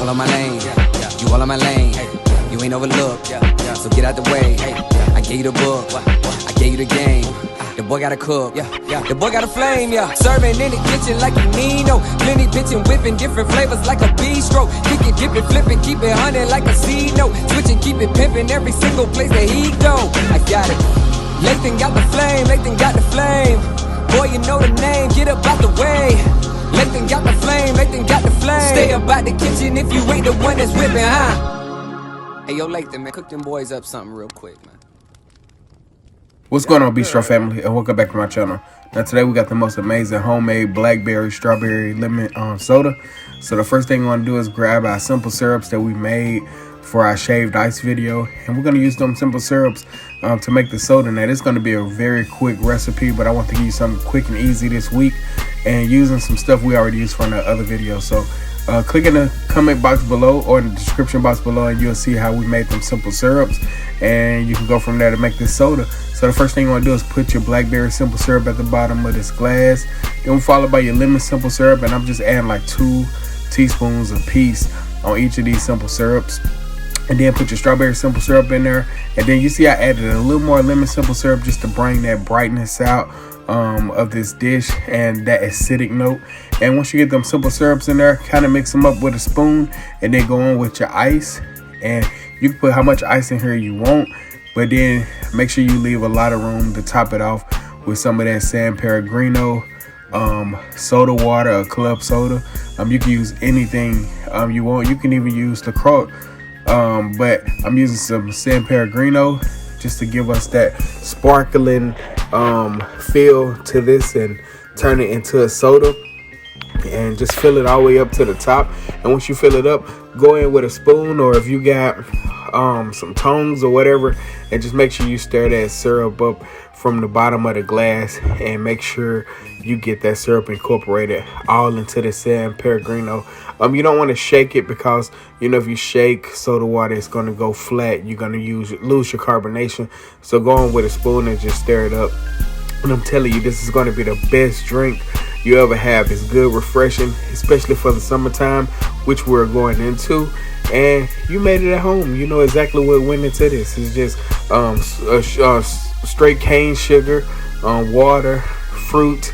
all on my lane. You all on my lane. You ain't overlooked. So get out the way. I gave you the book. I gave you the game. The boy gotta cook, the boy got a flame, Serving in the kitchen like you need no. Plenty pitching, whipping different flavors like a bistro. Kick it, dip it, flipping, keep it hunting like a seed note. Switching, keep it pimping every single place that he go. I got it. Lathan got the flame, Lathan got the flame. Boy, you know the name, get up out the way. Lathan got the flame, Lathan got the flame. Stay up out the kitchen if you ain't the one that's whipping, huh? Hey, yo, Lathan, man, cook them boys up something real quick, man. What's going on, Bistro family, and welcome back to my channel. Now today we got the most amazing homemade blackberry strawberry lemon soda. So the first thing we want to do is grab our simple syrups that we made for our shaved ice video, and we're going to use them simple syrups to make the soda. Now this is going to be a very quick recipe, but I want to give you something quick and easy this week, and using some stuff we already used from the other video. So click in the comment box below or in the description box below, and you'll see how we made them simple syrups, and you can go from there to make this soda. So the first thing you want to do is put your blackberry simple syrup at the bottom of this glass, then followed by your lemon simple syrup, and I'm just adding like 2 teaspoons apiece on each of these simple syrups. And then put your strawberry simple syrup in there, and then you see I added a little more lemon simple syrup just to bring that brightness out of this dish and that acidic note. And once you get them simple syrups in there, kind of mix them up with a spoon, and then go on with your ice. And you can put how much ice in here you want, but then make sure you leave a lot of room to top it off with some of that San Pellegrino soda water or club soda. You can use anything you want. You can even use LaCroix, but I'm using some San Pellegrino just to give us that sparkling feel to this and turn it into a soda. And just fill it all the way up to the top. And once you fill it up, go in with a spoon, or if you got some tongs or whatever, and just make sure you stir that syrup up from the bottom of the glass, and make sure you get that syrup incorporated all into the San Pellegrino. You don't want to shake it, because you know if you shake soda water, it's going to go flat. You're going to lose your carbonation. So go in with a spoon and just stir it up. And I'm telling you, this is going to be the best drink you ever have. It's good, refreshing, especially for the summertime, which we're going into. And you made it at home. You know exactly what went into this. It's just straight cane sugar, water, fruit,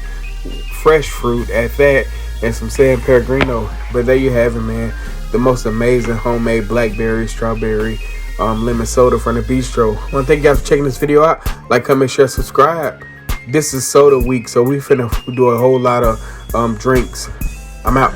fresh fruit at that, and some San Pellegrino. But there you have it, man. The most amazing homemade blackberry strawberry lemon soda from the Bistro. I want to thank you guys for checking this video out. Like, comment, share, subscribe. This is soda week, so we finna do a whole lot of drinks. I'm out.